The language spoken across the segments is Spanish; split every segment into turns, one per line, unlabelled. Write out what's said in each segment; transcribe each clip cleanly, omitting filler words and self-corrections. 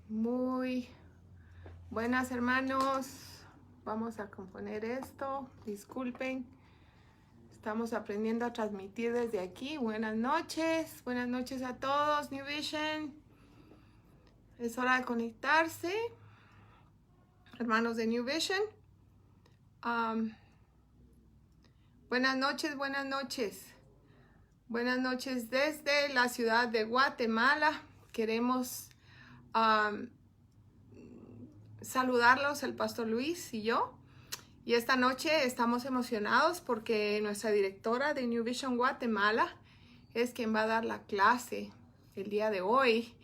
Muy buenas, hermanos. Vamos a componer esto. Disculpen. Estamos aprendiendo a transmitir desde aquí. Buenas noches a todos. New Vision. Es hora de conectarse. Hermanos de New Vision. Buenas noches. Buenas noches desde la ciudad de Guatemala. Queremos saludarlos, el pastor Luis y yo. Y esta noche estamos emocionados porque nuestra directora de New Vision Guatemala es quien va a dar la clase el día de hoy.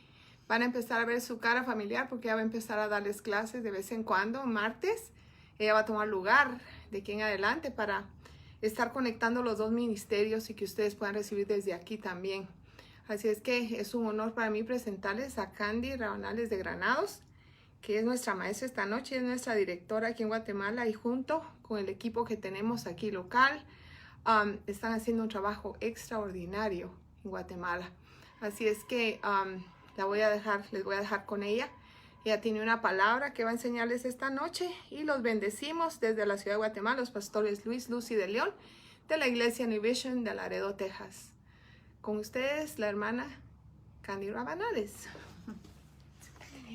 Van a empezar a ver su cara familiar porque ella va a empezar a darles clases de vez en cuando, martes. Ella va a tomar lugar de aquí en adelante para estar conectando los dos ministerios y que ustedes puedan recibir desde aquí también. Así es que es un honor para mí presentarles a Candy Rabanales de Granados, que es nuestra maestra esta noche, es nuestra directora aquí en Guatemala, y junto con el equipo que tenemos aquí local, están haciendo un trabajo extraordinario en Guatemala. Así es que les voy a dejar con ella. Ella tiene una palabra que va a enseñarles esta noche y los bendecimos desde la ciudad de Guatemala, los pastores Luis, Lucy de León, de la iglesia New Vision de Laredo, Texas. Con ustedes, la hermana Candy Rabanales.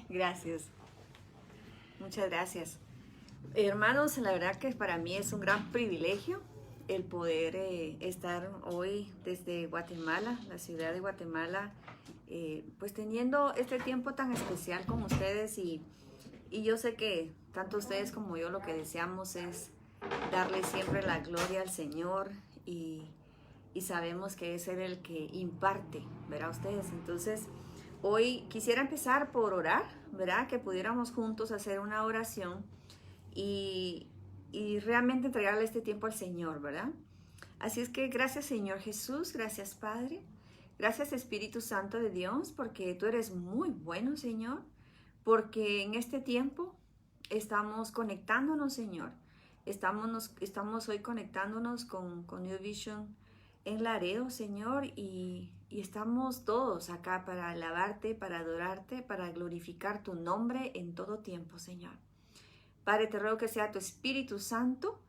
Gracias. Muchas gracias. Hermanos, la verdad que para mí es un gran privilegio el poder estar hoy desde Guatemala, la ciudad de Guatemala, pues teniendo este tiempo tan especial con ustedes y yo sé que tanto ustedes como yo lo que deseamos es darle siempre la gloria al Señor y sabemos que es Él el que imparte, ¿verdad? Ustedes. Entonces, hoy quisiera empezar por orar, ¿verdad? Que pudiéramos juntos hacer una oración y realmente entregarle este tiempo al Señor, ¿verdad? Así es que gracias, Señor Jesús, gracias, Padre. Gracias, Espíritu Santo de Dios, porque tú eres muy bueno, Señor, porque en este tiempo estamos conectándonos, Señor. Estamos hoy conectándonos con New Vision en Laredo, Señor, y estamos todos acá para alabarte, para adorarte, para glorificar tu nombre en todo tiempo, Señor. Padre, te ruego que sea tu Espíritu Santo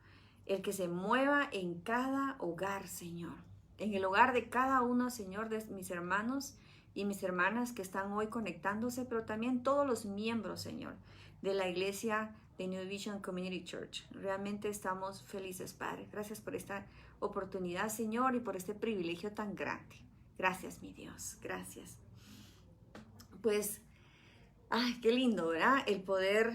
el que se mueva en cada hogar, Señor. En el hogar de cada uno, Señor, de mis hermanos y mis hermanas que están hoy conectándose, pero también todos los miembros, Señor, de la iglesia de New Vision Community Church. Realmente estamos felices, Padre. Gracias por esta oportunidad, Señor, y por este privilegio tan grande. Gracias, mi Dios. Gracias. Pues, ay, qué lindo, ¿verdad? El poder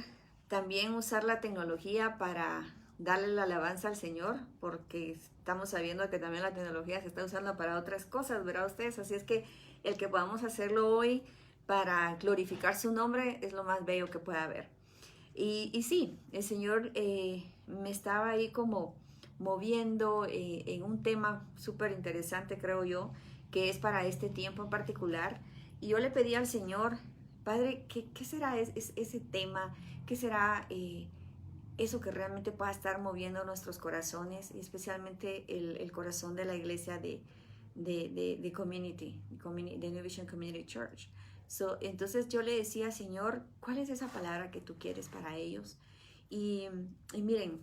también usar la tecnología para darle la alabanza al Señor, porque estamos sabiendo que también la tecnología se está usando para otras cosas, ¿verdad ustedes? Así es que el que podamos hacerlo hoy para glorificar su nombre es lo más bello que pueda haber. Y sí, el Señor me estaba ahí como moviendo en un tema súper interesante, creo yo, que es para este tiempo en particular. Y yo le pedí al Señor, Padre, ¿qué será ese tema? ¿Qué será eso que realmente pueda estar moviendo nuestros corazones, y especialmente el corazón de la iglesia de New Vision Community Church? Entonces yo le decía, Señor, ¿cuál es esa palabra que tú quieres para ellos? Y miren,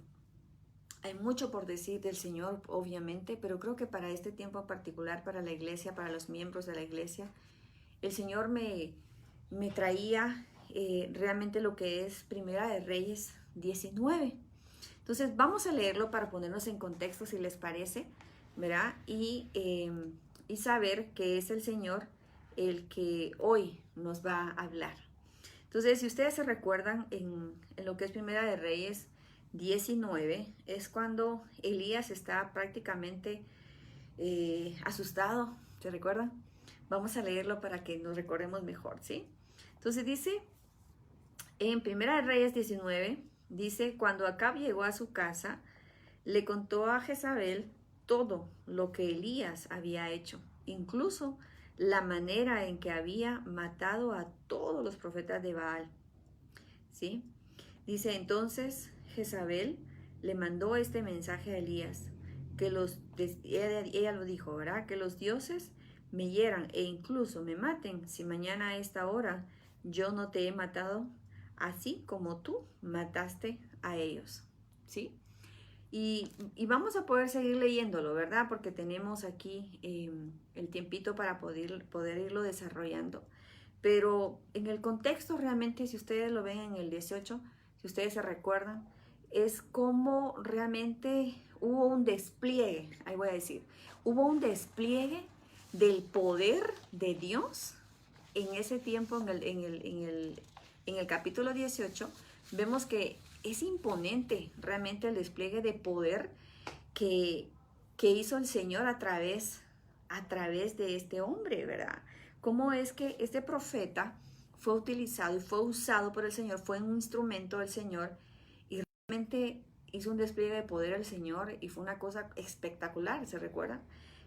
hay mucho por decir del Señor, obviamente, pero creo que para este tiempo en particular, para la iglesia, para los miembros de la iglesia, el Señor me traía realmente lo que es Primera de Reyes 19. Entonces vamos a leerlo para ponernos en contexto, si les parece, ¿verdad? Y saber que es el Señor el que hoy nos va a hablar. Entonces, si ustedes se recuerdan en lo que es Primera de Reyes 19, es cuando Elías está prácticamente asustado, ¿se recuerdan? Vamos a leerlo para que nos recordemos mejor, ¿sí? Entonces dice, en Primera de Reyes 19, dice, cuando Acab llegó a su casa, le contó a Jezabel todo lo que Elías había hecho, incluso la manera en que había matado a todos los profetas de Baal. ¿Sí? Dice, entonces Jezabel le mandó este mensaje a Elías, ella lo dijo, ¿verdad? Que los dioses me hieran e incluso me maten, si mañana a esta hora yo no te he matado, así como tú mataste a ellos, ¿sí? Y vamos a poder seguir leyéndolo, ¿verdad? Porque tenemos aquí el tiempito para poder irlo desarrollando. Pero en el contexto realmente, si ustedes lo ven en el 18, si ustedes se recuerdan, es como realmente hubo un despliegue, ahí voy a decir, hubo un despliegue del poder de Dios en ese tiempo, en el capítulo 18, vemos que es imponente realmente el despliegue de poder que, que hizo el Señor a través de este hombre, ¿verdad? Cómo es que este profeta fue utilizado y fue usado por el Señor, fue un instrumento del Señor y realmente hizo un despliegue de poder el Señor y fue una cosa espectacular, ¿se recuerdan?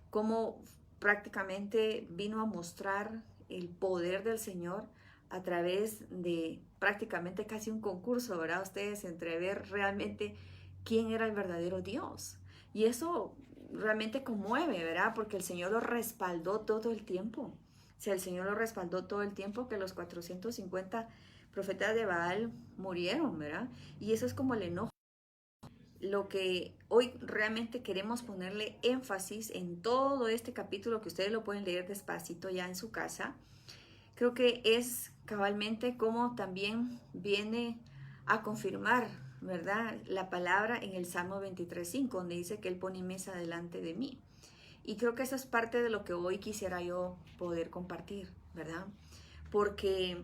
Cómo prácticamente vino a mostrar el poder del Señor a través de prácticamente casi un concurso, ¿verdad? Ustedes entre ver realmente quién era el verdadero Dios. Y eso realmente conmueve, ¿verdad? Porque el Señor lo respaldó todo el tiempo. O sea, el Señor lo respaldó todo el tiempo que los 450 profetas de Baal murieron, ¿verdad? Y eso es como el enojo. Lo que hoy realmente queremos ponerle énfasis en todo este capítulo, que ustedes lo pueden leer despacito ya en su casa, creo que es cabalmente como también viene a confirmar, ¿verdad? La palabra en el Salmo 23:5, donde dice que Él pone mesa delante de mí. Y creo que eso es parte de lo que hoy quisiera yo poder compartir, ¿verdad? Porque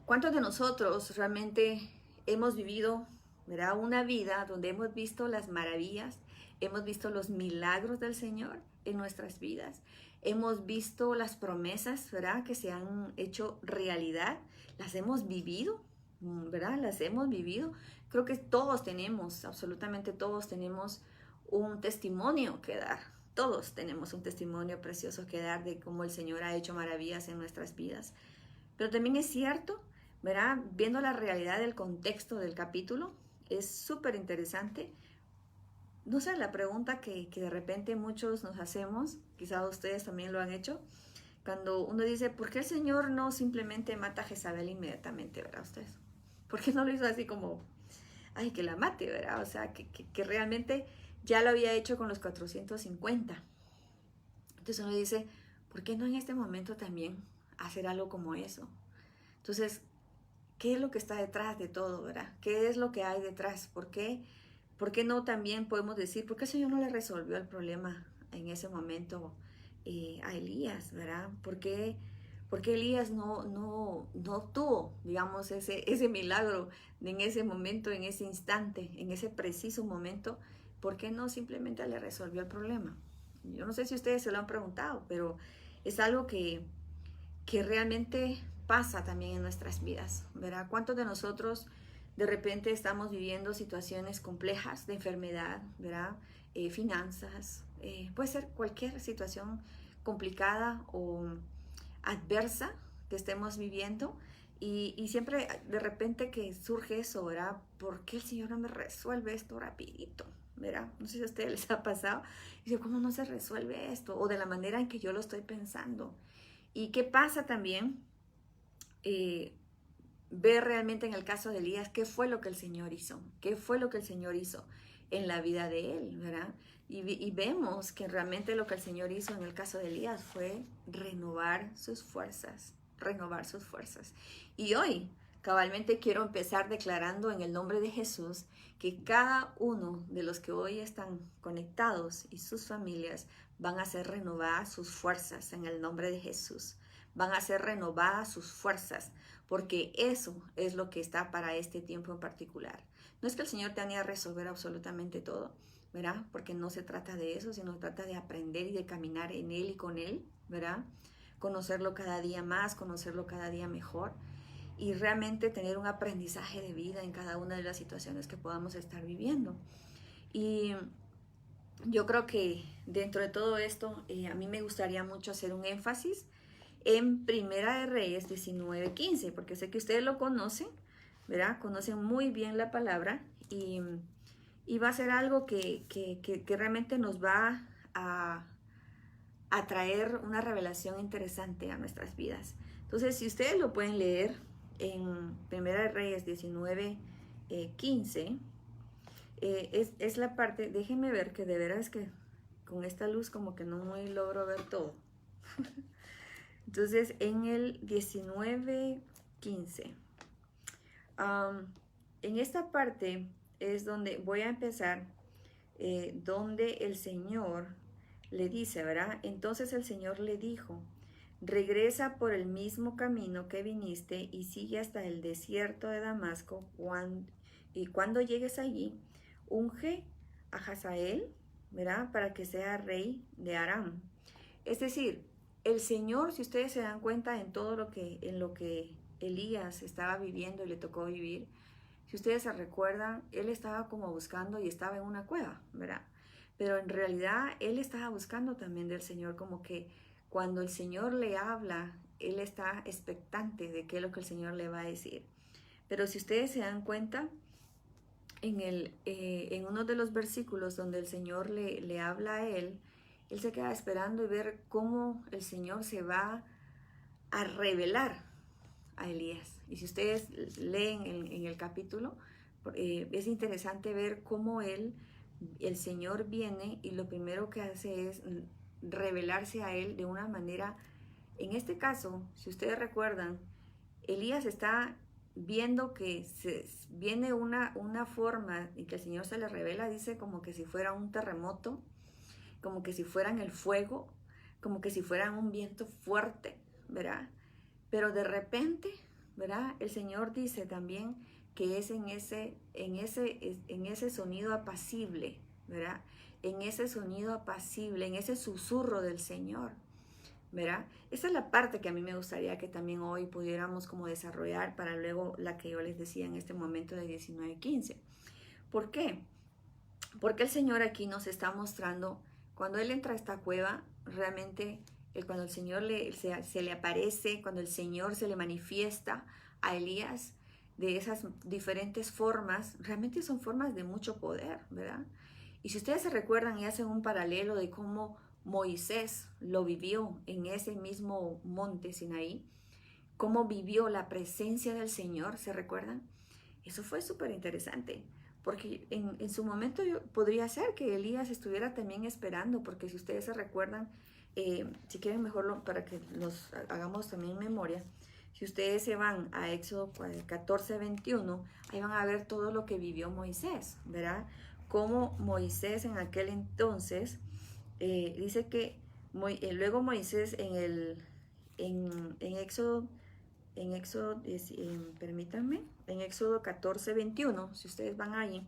¿cuántos de nosotros realmente hemos vivido, ¿verdad? Una vida donde hemos visto las maravillas, hemos visto los milagros del Señor en nuestras vidas, hemos visto las promesas, ¿verdad? Que se han hecho realidad, las hemos vivido, ¿verdad? Las hemos vivido. Creo que todos tenemos, absolutamente todos tenemos un testimonio que dar. Todos tenemos un testimonio precioso que dar de cómo el Señor ha hecho maravillas en nuestras vidas. Pero también es cierto, ¿verdad? Viendo la realidad del contexto del capítulo, es súper interesante. No sé, la pregunta que de repente muchos nos hacemos, quizás ustedes también lo han hecho, cuando uno dice, ¿por qué el Señor no simplemente mata a Jezabel inmediatamente, ¿verdad? Ustedes, ¿por qué no lo hizo así como, ay, que la mate, ¿verdad? O sea, que realmente ya lo había hecho con los 450. Entonces uno dice, ¿por qué no en este momento también hacer algo como eso? Entonces, ¿qué es lo que está detrás de todo, verdad? ¿Qué es lo que hay detrás? ¿Por qué no también podemos decir, por qué el Señor no le resolvió el problema en ese momento a Elías, verdad? ¿Por qué Elías no tuvo, digamos, ese milagro en ese momento, en ese instante, en ese preciso momento? ¿Por qué no simplemente le resolvió el problema? Yo no sé si ustedes se lo han preguntado, pero es algo que realmente pasa también en nuestras vidas, ¿verdad? ¿Cuántos de nosotros de repente estamos viviendo situaciones complejas de enfermedad, ¿verdad? Finanzas, puede ser cualquier situación complicada o adversa que estemos viviendo y siempre de repente que surge eso, ¿verdad? ¿Por qué el Señor no me resuelve esto rapidito? ¿Verdad? No sé si a ustedes les ha pasado. Y dice, ¿cómo no se resuelve esto? O de la manera en que yo lo estoy pensando. ¿Y qué pasa también? Ver realmente en el caso de Elías qué fue lo que el Señor hizo, qué fue lo que el Señor hizo en la vida de él, ¿verdad? Y vemos que realmente lo que el Señor hizo en el caso de Elías fue renovar sus fuerzas, renovar sus fuerzas. Y hoy, cabalmente quiero empezar declarando en el nombre de Jesús que cada uno de los que hoy están conectados y sus familias van a ser renovadas sus fuerzas en el nombre de Jesús. Van a ser renovadas sus fuerzas, porque eso es lo que está para este tiempo en particular. No es que el Señor tenga que resolver absolutamente todo, ¿verdad? Porque no se trata de eso, sino trata de aprender y de caminar en Él y con Él, ¿verdad? Conocerlo cada día más, conocerlo cada día mejor y realmente tener un aprendizaje de vida en cada una de las situaciones que podamos estar viviendo. Y yo creo que dentro de todo esto, a mí me gustaría mucho hacer un énfasis en Primera de Reyes 19:15, porque sé que ustedes lo conocen, ¿verdad? Conocen muy bien la palabra y va a ser algo que realmente nos va a a traer una revelación interesante a nuestras vidas. Entonces, si ustedes lo pueden leer en Primera de Reyes 19, 15, es la parte, déjenme ver que de veras que con esta luz como que no muy logro ver todo. Entonces, en el 19, 15, en esta parte es donde voy a empezar, donde el Señor le dice, ¿verdad? Entonces el Señor le dijo, regresa por el mismo camino que viniste y sigue hasta el desierto de Damasco, y cuando llegues allí, unge a Hazael, ¿verdad? Para que sea rey de Aram. Es decir, el Señor, si ustedes se dan cuenta en lo que Elías estaba viviendo y le tocó vivir, si ustedes se recuerdan, él estaba como buscando y estaba en una cueva, ¿verdad? Pero en realidad él estaba buscando también del Señor, como que cuando el Señor le habla, él está expectante de qué es lo que el Señor le va a decir. Pero si ustedes se dan cuenta, en uno de los versículos donde el Señor le habla a él se queda esperando y ver cómo el Señor se va a revelar a Elías. Y si ustedes leen en el capítulo, es interesante ver cómo el Señor viene y lo primero que hace es revelarse a él de una manera, en este caso, si ustedes recuerdan, Elías está viendo que viene una forma y que el Señor se le revela, dice como que si fuera un terremoto, como que si fueran el fuego, como que si fueran un viento fuerte, ¿verdad? Pero de repente, ¿verdad? El Señor dice también que es en ese sonido apacible, ¿verdad? En ese sonido apacible, en ese susurro del Señor, ¿verdad? Esa es la parte que a mí me gustaría que también hoy pudiéramos como desarrollar para luego la que yo les decía en este momento de 19:15. ¿Por qué? Porque el Señor aquí nos está mostrando, cuando Él entra a esta cueva, realmente cuando el Señor se le aparece, cuando el Señor se le manifiesta a Elías de esas diferentes formas, realmente son formas de mucho poder, ¿verdad? Y si ustedes se recuerdan y hacen un paralelo de cómo Moisés lo vivió en ese mismo monte Sinaí, cómo vivió la presencia del Señor, ¿se recuerdan? Eso fue súper interesante, porque en su momento podría ser que Elías estuviera también esperando, porque si ustedes se recuerdan, si quieren mejor para que nos hagamos también memoria, si ustedes se van a Éxodo 14, 21, ahí van a ver todo lo que vivió Moisés, ¿verdad? Como Moisés en aquel entonces, dice que luego Moisés en Éxodo, permítanme, en Éxodo 14, 21, si ustedes van ahí,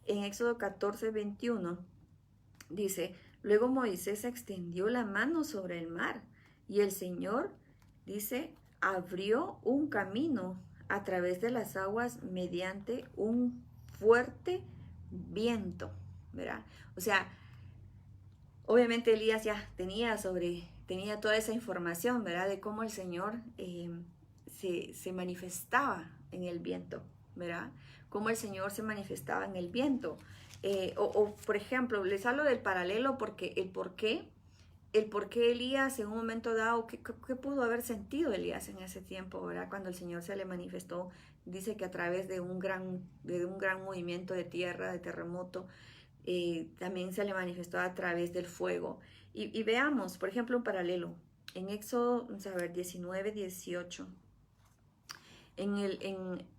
en Éxodo 14, 21, dice, luego Moisés extendió la mano sobre el mar y el Señor, dice, abrió un camino a través de las aguas mediante un fuerte viento, ¿verdad? O sea, obviamente Elías ya tenía toda esa información, ¿verdad? De cómo el Señor se manifestaba en el viento, ¿verdad? Cómo el Señor se manifestaba en el viento. Por ejemplo, les hablo del paralelo porque el por qué Elías en un momento dado, ¿qué pudo haber sentido Elías en ese tiempo, ¿verdad? Cuando el Señor se le manifestó, dice que a través de un gran movimiento de tierra, de terremoto, también se le manifestó a través del fuego. Y veamos, por ejemplo, un paralelo. En Éxodo, vamos a ver, 19, 18. En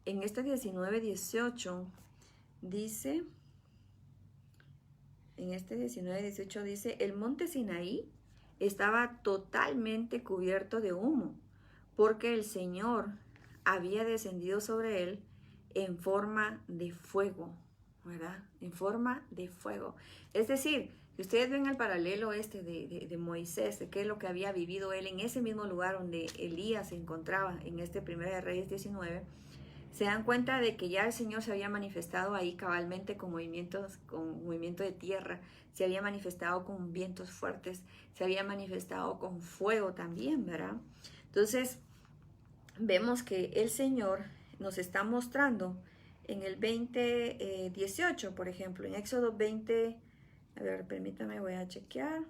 este 19, 18 dice, el monte Sinaí estaba totalmente cubierto de humo, porque el Señor había descendido sobre él en forma de fuego, ¿verdad? En forma de fuego. Es decir, si ustedes ven el paralelo de Moisés, de qué es lo que había vivido él en ese mismo lugar donde Elías se encontraba en este 1 de Reyes 19, se dan cuenta de que ya el Señor se había manifestado ahí cabalmente con movimiento de tierra, se había manifestado con vientos fuertes, se había manifestado con fuego también, ¿verdad? Entonces, vemos que el Señor nos está mostrando en el 20, 18, por ejemplo, en Éxodo 20, a ver, permítame, voy a chequear.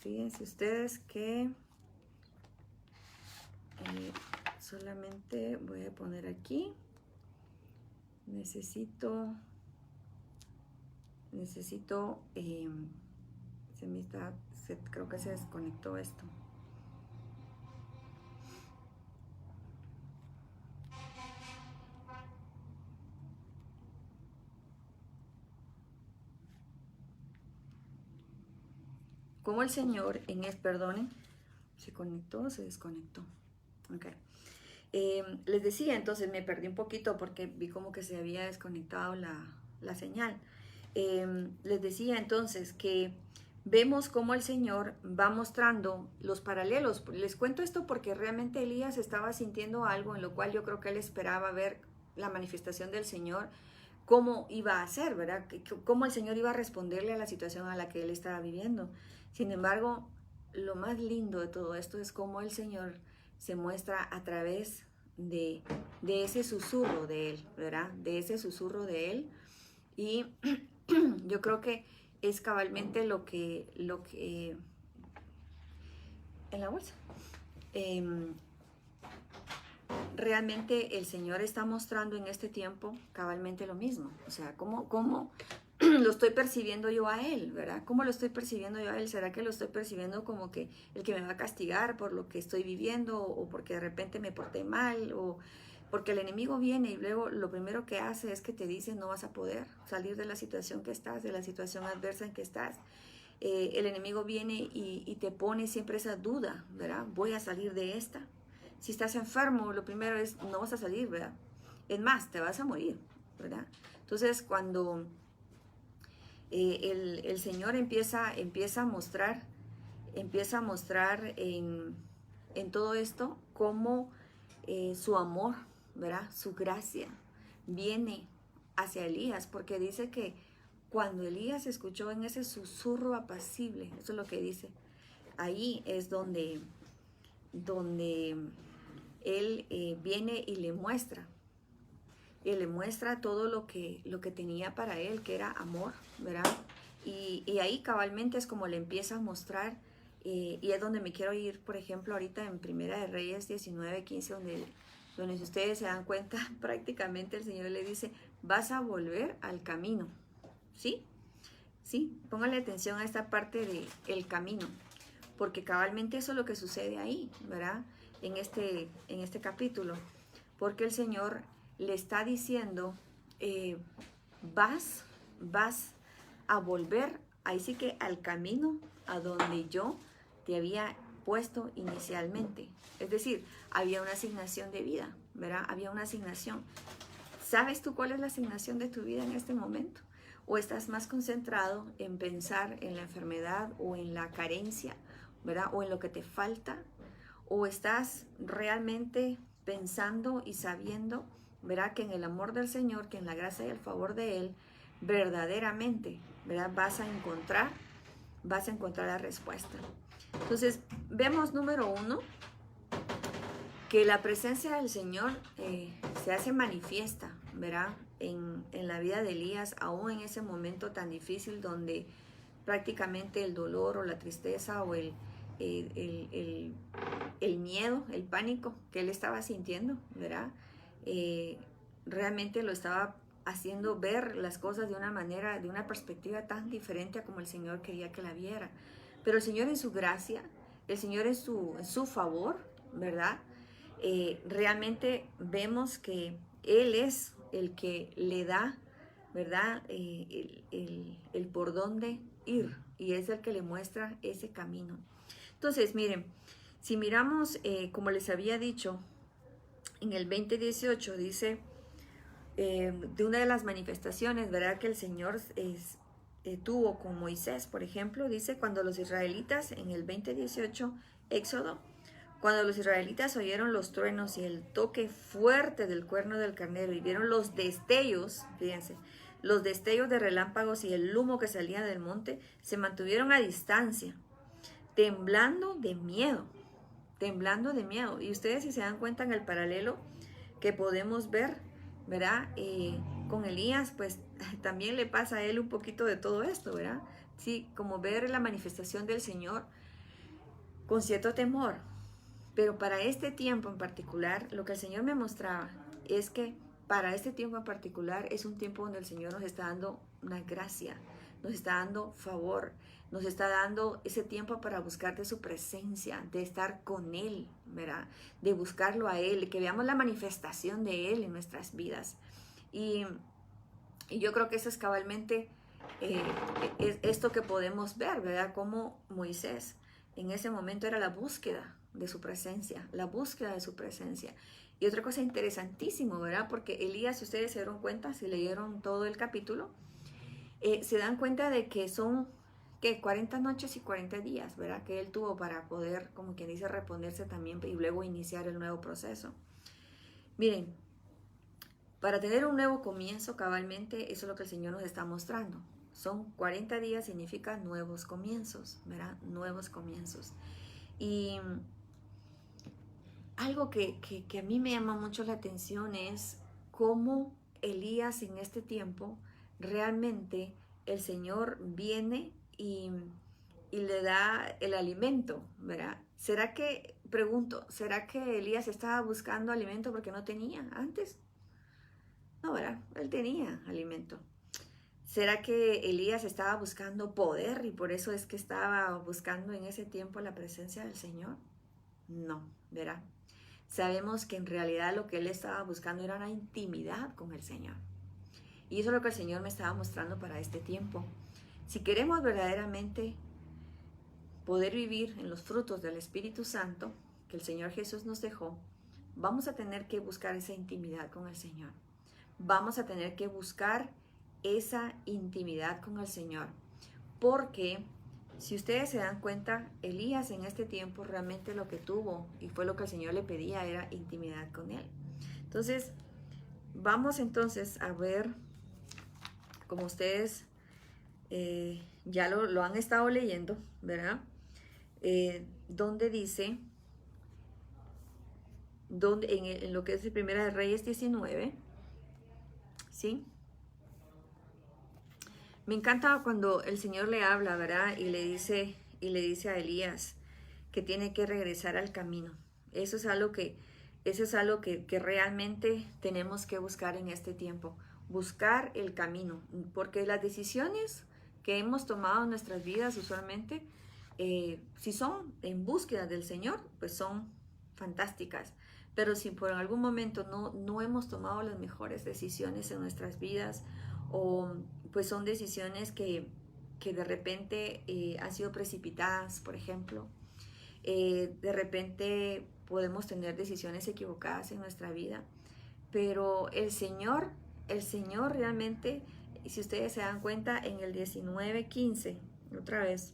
fíjense ustedes que solamente voy a poner aquí, necesito, creo que se desconectó esto. Como el Señor perdonen, se conectó o se desconectó. Okay. Les decía, entonces me perdí un poquito porque vi como que se había desconectado la señal. Les decía entonces que vemos cómo el Señor va mostrando los paralelos. Les cuento esto porque realmente Elías estaba sintiendo algo en lo cual yo creo que él esperaba ver la manifestación del Señor, cómo iba a ser, ¿verdad? Cómo el Señor iba a responderle a la situación a la que él estaba viviendo. Sin embargo, lo más lindo de todo esto es cómo el Señor se muestra a través de ese susurro de Él, ¿verdad? De ese susurro de Él. Y yo creo que es cabalmente lo que en la bolsa. Realmente el Señor está mostrando en este tiempo cabalmente lo mismo. O sea, cómo lo estoy percibiendo yo a Él, ¿verdad? ¿Cómo lo estoy percibiendo yo a Él? ¿Será que lo estoy percibiendo como que el que me va a castigar por lo que estoy viviendo, o porque de repente me porté mal, o porque el enemigo viene y luego lo primero que hace es que te dice no vas a poder salir de la situación que estás, de la situación adversa en que estás? El enemigo viene y te pone siempre esa duda, ¿verdad? ¿Voy a salir de esta? Si estás enfermo, lo primero es no vas a salir, ¿verdad? Es más, te vas a morir, ¿verdad? Entonces, cuando el Señor empieza a mostrar en todo esto cómo su amor, ¿verdad? Su gracia viene hacia Elías, porque dice que cuando Elías escuchó en ese susurro apacible, eso es lo que dice, ahí es donde él viene y le muestra todo lo que tenía para él, que era amor, ¿verdad? Y ahí cabalmente es como le empieza a mostrar, y es donde me quiero ir, por ejemplo, ahorita en Primera de Reyes 19:15, donde si ustedes se dan cuenta, prácticamente el Señor le dice, vas a volver al camino, ¿sí? Sí, pónganle atención a esta parte de el camino, porque cabalmente eso es lo que sucede ahí, ¿verdad? En este capítulo, porque el Señor le está diciendo, vas a volver, ahí sí que al camino a donde yo te había puesto inicialmente. Es decir, había una asignación de vida, ¿verdad? Había una asignación. ¿Sabes tú cuál es la asignación de tu vida en este momento? ¿O estás más concentrado en pensar en la enfermedad o en la carencia, ¿verdad? O en lo que te falta? ¿O estás realmente pensando y sabiendo, ¿verdad? Que en el amor del Señor, que en la gracia y el favor de Él, verdaderamente, ¿verdad? Vas a encontrar la respuesta. Entonces, vemos número 1, que la presencia del Señor se hace manifiesta, ¿verdad? En la vida de Elías, aún en ese momento tan difícil donde prácticamente el dolor o la tristeza o el miedo, el pánico que él estaba sintiendo, ¿verdad? Realmente lo estaba haciendo ver las cosas de una manera, de una perspectiva tan diferente a como el Señor quería que la viera. Pero el Señor en su gracia, el Señor en su favor, ¿verdad? Realmente vemos que Él es el que le da, ¿verdad? El por dónde ir, y es el que le muestra ese camino. Entonces, miren, si miramos, como les había dicho, en el 20:18 dice, de una de las manifestaciones, ¿verdad? Que el Señor tuvo con Moisés, por ejemplo, dice cuando los israelitas, en el 20:18, Éxodo, cuando los israelitas oyeron los truenos y el toque fuerte del cuerno del carnero y vieron los destellos, fíjense, los destellos de relámpagos y el humo que salía del monte, se mantuvieron a distancia, temblando de miedo. Y ustedes, si se dan cuenta en el paralelo que podemos ver, ¿verdad? Con Elías, pues también le pasa a él un poquito de todo esto, ¿verdad? Sí, como ver la manifestación del Señor con cierto temor. Pero para este tiempo en particular, lo que el Señor me mostraba es que para este tiempo en particular es un tiempo donde el Señor nos está dando una gracia, nos está dando favor, nos está dando ese tiempo para buscar de su presencia, de estar con Él, ¿verdad? De buscarlo a Él, que veamos la manifestación de Él en nuestras vidas. Y yo creo que eso es cabalmente es esto que podemos ver, ¿verdad? Como Moisés en ese momento era la búsqueda de su presencia, la búsqueda de su presencia. Y otra cosa interesantísima, ¿verdad? Porque Elías, si ustedes se dieron cuenta, si leyeron todo el capítulo, se dan cuenta de que son, ¿qué? 40 noches y 40 días, ¿verdad? Que él tuvo para poder, como quien dice, reponerse también y luego iniciar el nuevo proceso. Miren, para tener un nuevo comienzo, cabalmente, eso es lo que el Señor nos está mostrando. Son 40 días, significa nuevos comienzos, ¿verdad? Nuevos comienzos. Y algo que a mí me llama mucho la atención es cómo Elías en este tiempo, realmente el Señor viene y le da el alimento, ¿verdad? Pregunto, ¿será que Elías estaba buscando alimento porque no tenía antes? No, ¿verdad? Él tenía alimento. ¿Será que Elías estaba buscando poder y por eso es que estaba buscando en ese tiempo la presencia del Señor? No, ¿verdad? Sabemos que en realidad lo que él estaba buscando era una intimidad con el Señor. Y eso es lo que el Señor me estaba mostrando para este tiempo. Si queremos verdaderamente poder vivir en los frutos del Espíritu Santo que el Señor Jesús nos dejó, vamos a tener que buscar esa intimidad con el Señor. Vamos a tener que buscar esa intimidad con el Señor. Porque si ustedes se dan cuenta, Elías en este tiempo realmente lo que tuvo y fue lo que el Señor le pedía era intimidad con él. Entonces, vamos entonces a ver, como ustedes ya lo han estado leyendo, ¿verdad? Donde dice, en lo que es el Primera de Reyes 19, ¿sí? Me encanta cuando el Señor le habla, ¿verdad? Y le dice a Elías que tiene que regresar al camino. Eso es algo que realmente tenemos que buscar en este tiempo. Buscar el camino. Porque las decisiones que hemos tomado en nuestras vidas usualmente, si son en búsqueda del Señor, pues son fantásticas. Pero si por algún momento no hemos tomado las mejores decisiones en nuestras vidas, o pues son decisiones que de repente han sido precipitadas, por ejemplo, de repente podemos tener decisiones equivocadas en nuestra vida, pero el Señor realmente, si ustedes se dan cuenta, en el 19:15, otra vez,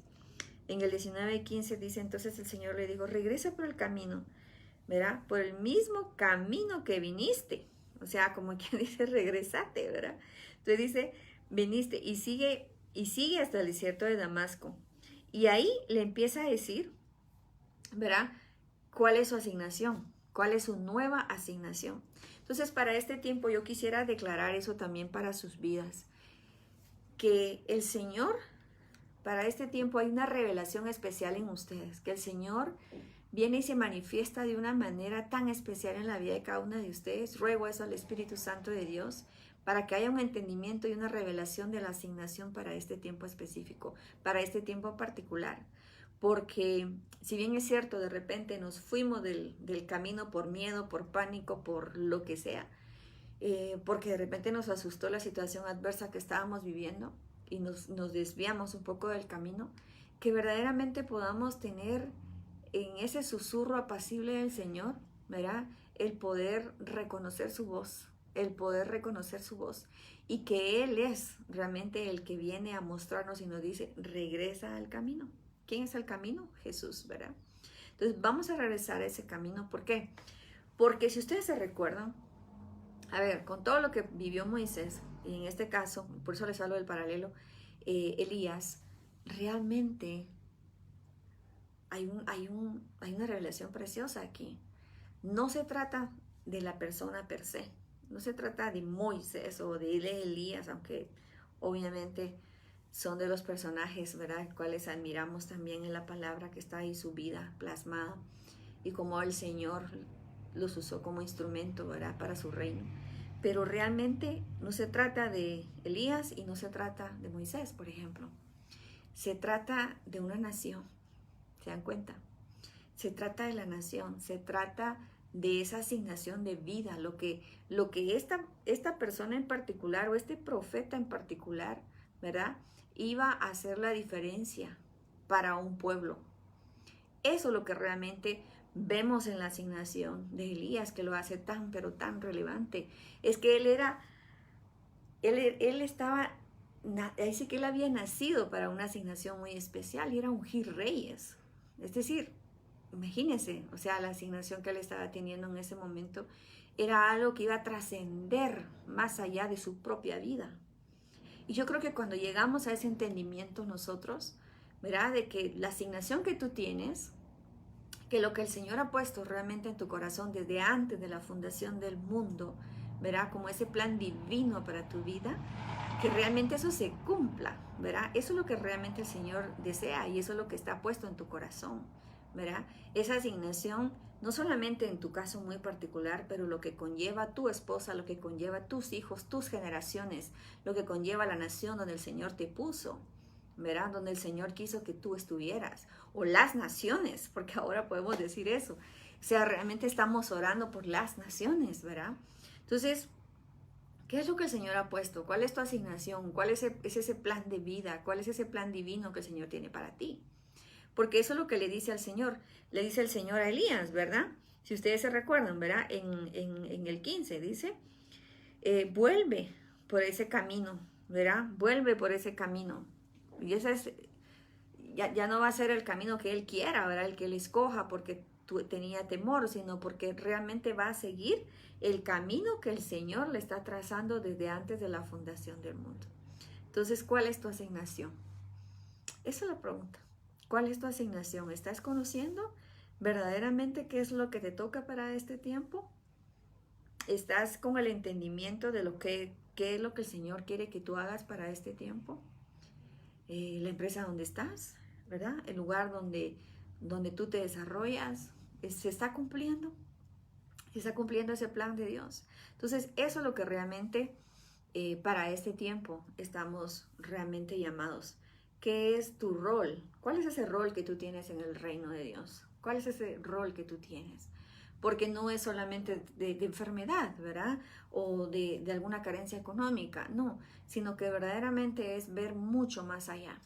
en el 19:15 dice, entonces el Señor le dijo, regresa por el camino, ¿verdad? Por el mismo camino que viniste. O sea, como quien dice, regresate, ¿verdad? Entonces dice, viniste y sigue hasta el desierto de Damasco. Y ahí le empieza a decir, ¿verdad? ¿Cuál es su asignación? ¿Cuál es su nueva asignación? Entonces, para este tiempo yo quisiera declarar eso también para sus vidas. Que el Señor, para este tiempo hay una revelación especial en ustedes. Que el Señor viene y se manifiesta de una manera tan especial en la vida de cada una de ustedes. Ruego eso al Espíritu Santo de Dios para que haya un entendimiento y una revelación de la asignación para este tiempo específico, para este tiempo particular. Porque si bien es cierto, de repente nos fuimos del camino por miedo, por pánico, por lo que sea, porque de repente nos asustó la situación adversa que estábamos viviendo y nos desviamos un poco del camino, que verdaderamente podamos tener en ese susurro apacible del Señor, ¿verdad? El poder reconocer su voz, y que Él es realmente el que viene a mostrarnos y nos dice, regresa al camino. ¿Quién es el camino? Jesús, ¿verdad? Entonces vamos a regresar a ese camino. ¿Por qué? Porque si ustedes se recuerdan, a ver, con todo lo que vivió Moisés, y en este caso, por eso les hablo del paralelo, Elías, realmente hay una revelación preciosa aquí. No se trata de la persona per se, no se trata de Moisés o de Elías, aunque obviamente son de los personajes, ¿verdad?, cuales admiramos también en la palabra, que está ahí su vida plasmada y cómo el Señor los usó como instrumento, ¿verdad?, para su reino. Pero realmente no se trata de Elías y no se trata de Moisés, por ejemplo. Se trata de una nación, ¿se dan cuenta? Se trata de la nación, se trata de esa asignación de vida, lo que esta persona en particular o este profeta en particular, ¿verdad?, iba a hacer la diferencia para un pueblo. Eso es lo que realmente vemos en la asignación de Elías, que lo hace tan, pero tan relevante. Es que él estaba, dice que él había nacido para una asignación muy especial y era ungir reyes. Es decir, imagínense, o sea, la asignación que él estaba teniendo en ese momento era algo que iba a trascender más allá de su propia vida. Y yo creo que cuando llegamos a ese entendimiento nosotros, ¿verdad?, de que la asignación que tú tienes, que lo que el Señor ha puesto realmente en tu corazón desde antes de la fundación del mundo, ¿verdad?, como ese plan divino para tu vida, que realmente eso se cumpla, ¿verdad? Eso es lo que realmente el Señor desea y eso es lo que está puesto en tu corazón, ¿verdad? Esa asignación, no solamente en tu caso muy particular, pero lo que conlleva tu esposa, lo que conlleva tus hijos, tus generaciones, lo que conlleva la nación donde el Señor te puso, ¿verdad?, donde el Señor quiso que tú estuvieras, o las naciones, porque ahora podemos decir eso. O sea, realmente estamos orando por las naciones, ¿verdad? Entonces, ¿qué es lo que el Señor ha puesto? ¿Cuál es tu asignación? ¿Cuál es ese plan de vida? ¿Cuál es ese plan divino que el Señor tiene para ti? Porque eso es lo que le dice al Señor. Le dice el Señor a Elías, ¿verdad? Si ustedes se recuerdan, ¿verdad? En el 15 dice, vuelve por ese camino, ¿verdad? Vuelve por ese camino. Y ese es, ya no va a ser el camino que Él quiera, ¿verdad?, el que Él escoja porque tenía temor, sino porque realmente va a seguir el camino que el Señor le está trazando desde antes de la fundación del mundo. Entonces, ¿cuál es tu asignación? Esa es la pregunta. ¿Cuál es tu asignación? ¿Estás conociendo verdaderamente qué es lo que te toca para este tiempo? ¿Estás con el entendimiento de qué es lo que el Señor quiere que tú hagas para este tiempo? La empresa donde estás, ¿verdad?, el lugar donde tú te desarrollas, se está cumpliendo ese plan de Dios. Entonces, eso es lo que realmente para este tiempo estamos realmente llamados. ¿Qué es tu rol? ¿Cuál es ese rol que tú tienes en el reino de Dios? ¿Cuál es ese rol que tú tienes? Porque no es solamente de enfermedad, ¿verdad?, o de alguna carencia económica, no, sino que verdaderamente es ver mucho más allá,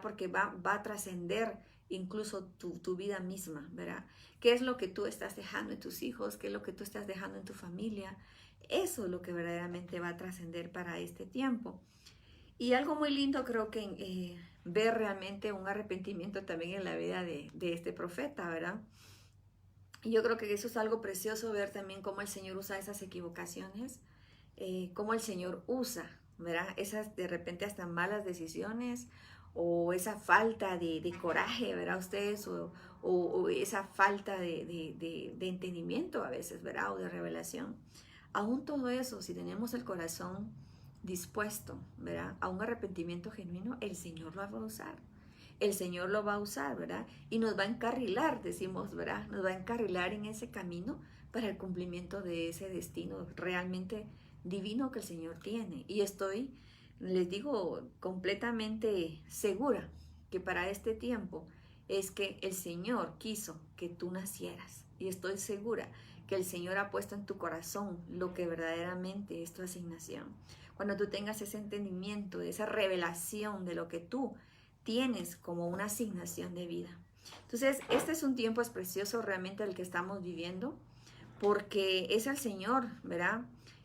porque va a trascender incluso tu vida misma, ¿verdad? ¿Qué es lo que tú estás dejando en tus hijos? ¿Qué es lo que tú estás dejando en tu familia? Eso es lo que verdaderamente va a trascender para este tiempo. Y algo muy lindo creo que ver realmente un arrepentimiento también en la vida de este profeta, ¿verdad? Y yo creo que eso es algo precioso, ver también cómo el Señor usa esas equivocaciones, cómo el Señor usa, ¿verdad?, esas de repente hasta malas decisiones o esa falta de coraje, ¿verdad?, ustedes, o esa falta de entendimiento a veces, ¿verdad?, o de revelación. Aún todo eso, si tenemos el corazón dispuesto, ¿verdad?, a un arrepentimiento genuino, el Señor lo va a usar. El Señor lo va a usar, ¿verdad? Y nos va a encarrilar, decimos, ¿verdad? Nos va a encarrilar en ese camino para el cumplimiento de ese destino realmente divino que el Señor tiene. Y les digo, completamente segura que para este tiempo es que el Señor quiso que tú nacieras. Y estoy segura que el Señor ha puesto en tu corazón lo que verdaderamente es tu asignación. Cuando tú tengas ese entendimiento, esa revelación de lo que tú tienes como una asignación de vida. Entonces, este es un tiempo precioso realmente el que estamos viviendo, porque es el Señor, ¿verdad?,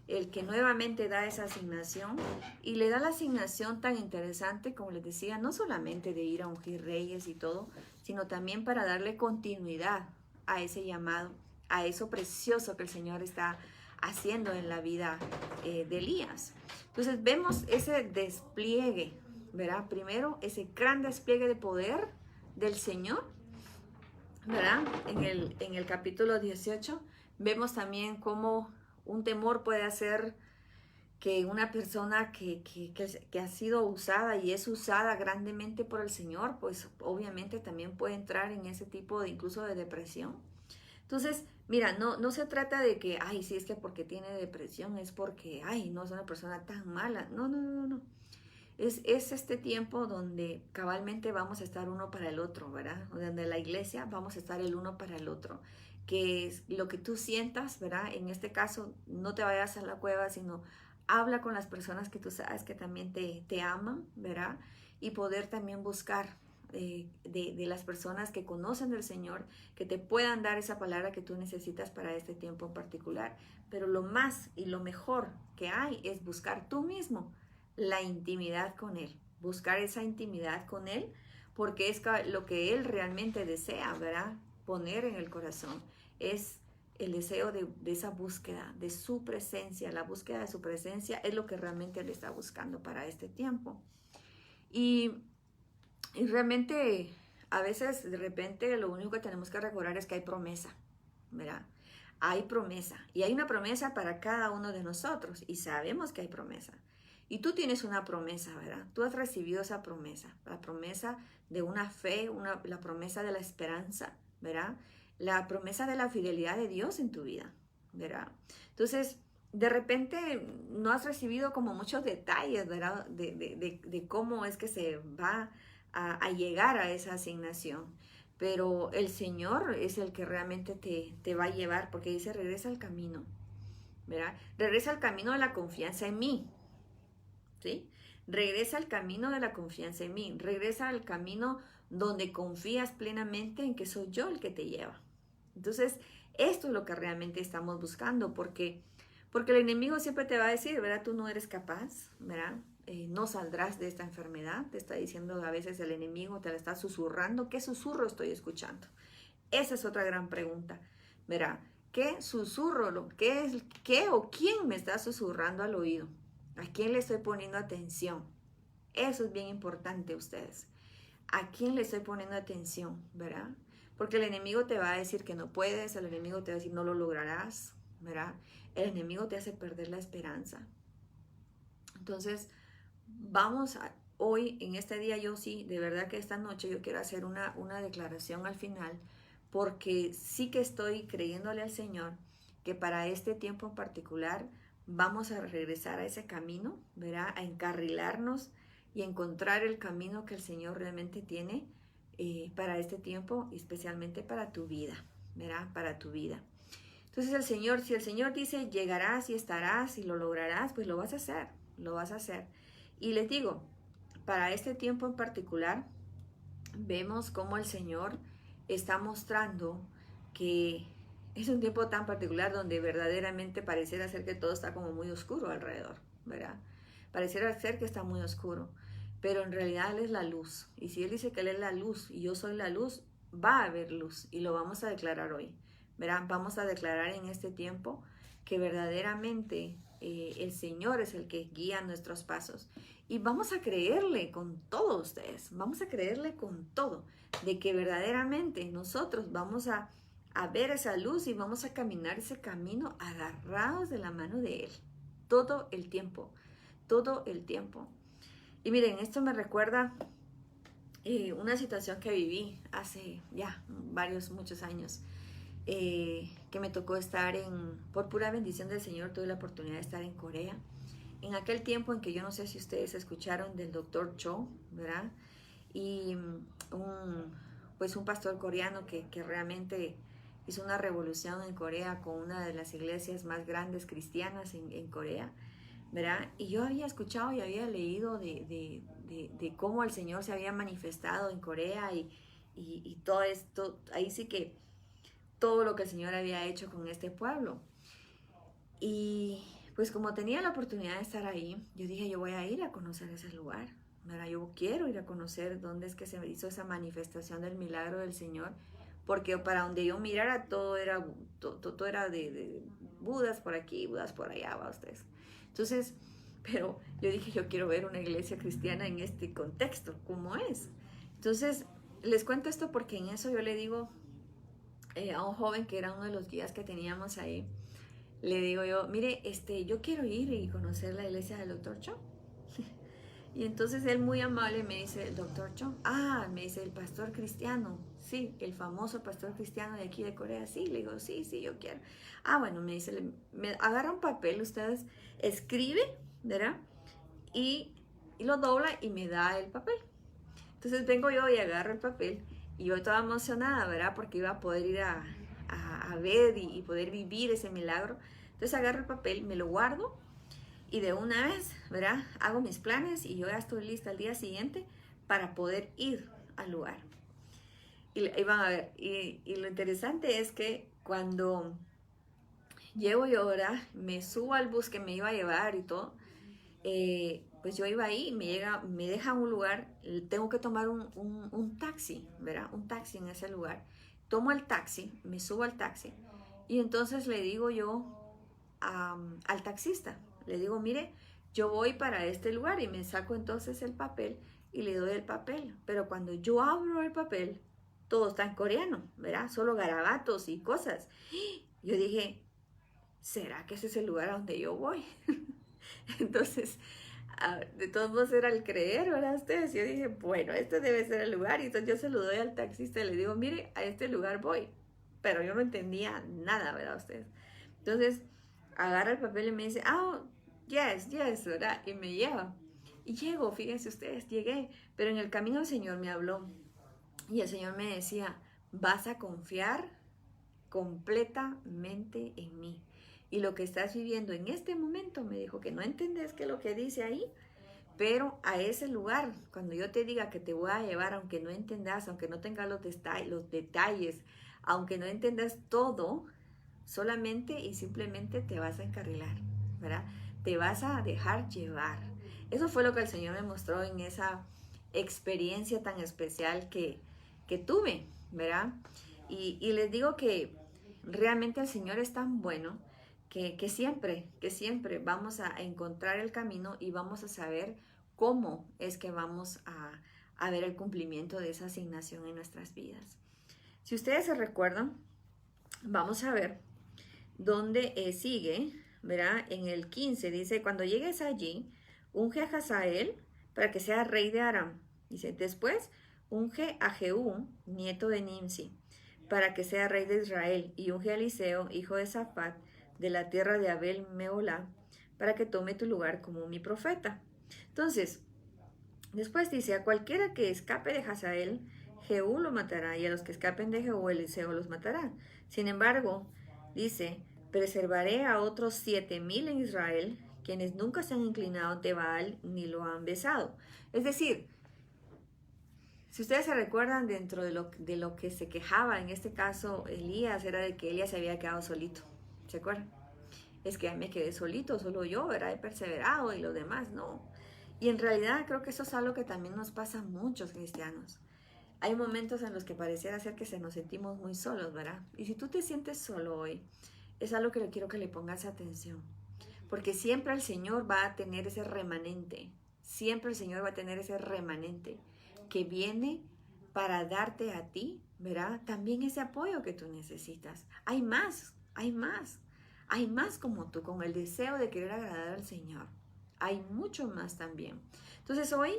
el que nuevamente da esa asignación, y le da la asignación tan interesante, como les decía, no solamente de ir a ungir reyes y todo, sino también para darle continuidad a ese llamado, a eso precioso que el Señor está haciendo en la vida de Elías. Entonces vemos ese despliegue, ¿verdad? Primero, ese gran despliegue de poder del Señor, ¿verdad? En el capítulo 18 vemos también cómo un temor puede hacer que una persona que ha sido usada y es usada grandemente por el Señor, pues obviamente también puede entrar en ese tipo de incluso de depresión. Entonces, mira, no se trata de que, ay, sí, es que porque tiene depresión es porque, ay, no es una persona tan mala. No. Es este tiempo donde cabalmente vamos a estar uno para el otro, ¿verdad? Donde la iglesia vamos a estar el uno para el otro. Que es lo que tú sientas, ¿verdad? En este caso, no te vayas a la cueva, sino habla con las personas que tú sabes que también te aman, ¿verdad? Y poder también buscar de las personas que conocen del Señor, que te puedan dar esa palabra que tú necesitas para este tiempo en particular. Pero lo más y lo mejor que hay es buscar tú mismo la intimidad con Él, buscar esa intimidad con Él, porque es lo que Él realmente desea, ¿verdad? Poner en el corazón, es el deseo de esa búsqueda, de su presencia. La búsqueda de su presencia es lo que realmente Él está buscando para este tiempo. Y realmente, a veces, de repente, lo único que tenemos que recordar es que hay promesa, ¿verdad? Hay promesa, y hay una promesa para cada uno de nosotros, y sabemos que hay promesa. Y tú tienes una promesa, ¿verdad? Tú has recibido esa promesa, la promesa de una fe, la promesa de la esperanza, ¿verdad? La promesa de la fidelidad de Dios en tu vida, ¿verdad? Entonces, de repente no has recibido como muchos detalles, ¿verdad? De cómo es que se va a llegar a esa asignación. Pero el Señor es el que realmente te va a llevar, porque dice, regresa al camino, ¿verdad? Regresa al camino de la confianza en mí, ¿sí? Regresa al camino de la confianza en mí, regresa al camino donde confías plenamente en que soy yo el que te lleva. Entonces, esto es lo que realmente estamos buscando, porque el enemigo siempre te va a decir, ¿verdad? Tú no eres capaz, ¿verdad? No saldrás de esta enfermedad, te está diciendo a veces el enemigo, te la está susurrando. ¿Qué susurro estoy escuchando? Esa es otra gran pregunta, ¿verdad? ¿Qué susurro? ¿Qué o quién me está susurrando al oído? ¿A quién le estoy poniendo atención? Eso es bien importante, ustedes. ¿A quién le estoy poniendo atención, verdad? Porque el enemigo te va a decir que no puedes, el enemigo te va a decir no lo lograrás, ¿verdad? El enemigo te hace perder la esperanza. Entonces, hoy, en este día, yo sí, de verdad que esta noche yo quiero hacer una declaración al final, porque sí que estoy creyéndole al Señor que para este tiempo en particular vamos a regresar a ese camino, ¿verdad? A encarrilarnos y encontrar el camino que el Señor realmente tiene para este tiempo, especialmente para tu vida, ¿verdad? Para tu vida. Entonces si el Señor dice llegarás y estarás y lo lograrás, pues lo vas a hacer, lo vas a hacer. Y les digo, para este tiempo en particular, vemos cómo el Señor está mostrando que es un tiempo tan particular donde verdaderamente pareciera ser que todo está como muy oscuro alrededor, ¿verdad? Pareciera ser que está muy oscuro, pero en realidad Él es la luz. Y si Él dice que Él es la luz y yo soy la luz, va a haber luz y lo vamos a declarar hoy, ¿verdad? Vamos a declarar en este tiempo que verdaderamente el Señor es el que guía nuestros pasos. Y vamos a creerle con todo, ustedes, vamos a creerle con todo, de que verdaderamente nosotros vamos a ver esa luz y vamos a caminar ese camino agarrados de la mano de Él, todo el tiempo, todo el tiempo. Y miren, esto me recuerda una situación que viví hace ya muchos años, que me tocó estar por pura bendición del Señor, tuve la oportunidad de estar en Corea. En aquel tiempo en que yo no sé si ustedes escucharon del Dr. Cho, ¿verdad? Y un pastor coreano que realmente hizo una revolución en Corea con una de las iglesias más grandes cristianas en Corea, ¿verdad? Y yo había escuchado y había leído de cómo el Señor se había manifestado en Corea y todo esto, ahí sí que todo lo que el Señor había hecho con este pueblo. Y pues como tenía la oportunidad de estar ahí, yo dije, yo voy a ir a conocer ese lugar, ¿verdad? Yo quiero ir a conocer dónde es que se hizo esa manifestación del milagro del Señor, porque para donde yo mirara todo era de Budas por aquí, Budas por allá, va ustedes. Entonces, pero yo dije, yo quiero ver una iglesia cristiana en este contexto, ¿cómo es? Entonces, les cuento esto porque en eso yo le digo a un joven que era uno de los guías que teníamos ahí, le digo yo, mire, yo quiero ir y conocer la iglesia del Dr. Cho. Y entonces él muy amable me dice, ¿el Dr. Cho? Ah, me dice, el pastor cristiano. Sí, el famoso pastor cristiano de aquí de Corea. Sí, le digo, sí, yo quiero. Ah, bueno, me dice, me agarra un papel, ustedes escribe, ¿verdad? Y lo dobla y me da el papel. Entonces vengo yo y agarro el papel y yo toda emocionada, ¿verdad? Porque iba a poder ir a ver y poder vivir ese milagro. Entonces agarro el papel, me lo guardo y de una vez, ¿verdad? Hago mis planes y yo ya estoy lista al día siguiente para poder ir al lugar. Y van a ver, y lo interesante es que cuando llego yo, ¿verdad? Me subo al bus que me iba a llevar y todo, pues yo iba ahí, me dejan un lugar, tengo que tomar un taxi, ¿verdad? Un taxi en ese lugar. Tomo el taxi, me subo al taxi y entonces le digo yo al taxista, le digo, mire, yo voy para este lugar y me saco entonces el papel y le doy el papel. Pero cuando yo abro el papel, todo está en coreano, ¿verdad? Solo garabatos y cosas. Yo dije, ¿será que ese es el lugar a donde yo voy? Entonces, de todos modos era el creer, ¿verdad? Ustedes, yo dije, bueno, este debe ser el lugar. Y entonces yo se lo doy al taxista y le digo, mire, a este lugar voy. Pero yo no entendía nada, ¿verdad? Ustedes. Entonces, agarra el papel y me dice, yes, ¿verdad? Y me lleva. Y llego, fíjense ustedes, llegué. Pero en el camino el Señor me habló. Y el Señor me decía, vas a confiar completamente en mí. Y lo que estás viviendo en este momento, me dijo, que no entendés que lo que dice ahí, pero a ese lugar, cuando yo te diga que te voy a llevar, aunque no entendas, aunque no tengas los detalles, aunque no entendas todo, solamente y simplemente te vas a encarrilar, ¿verdad? Te vas a dejar llevar. Eso fue lo que el Señor me mostró en esa experiencia tan especial que tuve, ¿verdad? Y les digo que realmente el Señor es tan bueno que siempre vamos a encontrar el camino y vamos a saber cómo es que vamos a ver el cumplimiento de esa asignación en nuestras vidas. Si ustedes se recuerdan, vamos a ver dónde sigue, ¿verdad? En el 15 dice, cuando llegues allí, unge a Hazael para que sea rey de Aram. Dice, después unge a Jehú, nieto de Nimsi, para que sea rey de Israel, y unge a Eliseo, hijo de Safat, de la tierra de Abel Meolá, para que tome tu lugar como mi profeta. Entonces, después dice, a cualquiera que escape de Hazael, Jehú lo matará, y a los que escapen de Jehú, Eliseo los matará. Sin embargo, dice, preservaré a otros 7,000 en Israel, quienes nunca se han inclinado ante Baal ni lo han besado. Es decir, si ustedes se recuerdan, dentro de lo que se quejaba, en este caso Elías, era de que Elías se había quedado solito. ¿Se acuerdan? Es que me quedé solito, solo yo, ¿verdad? He perseverado y los demás no. Y en realidad creo que eso es algo que también nos pasa a muchos cristianos. Hay momentos en los que pareciera ser que nos sentimos muy solos, ¿verdad? Y si tú te sientes solo hoy, es algo que le quiero que le pongas atención. Porque siempre el Señor va a tener ese remanente. Siempre el Señor va a tener ese remanente que viene para darte a ti, ¿verdad? También ese apoyo que tú necesitas. Hay más como tú, con el deseo de querer agradar al Señor. Hay mucho más también. Entonces hoy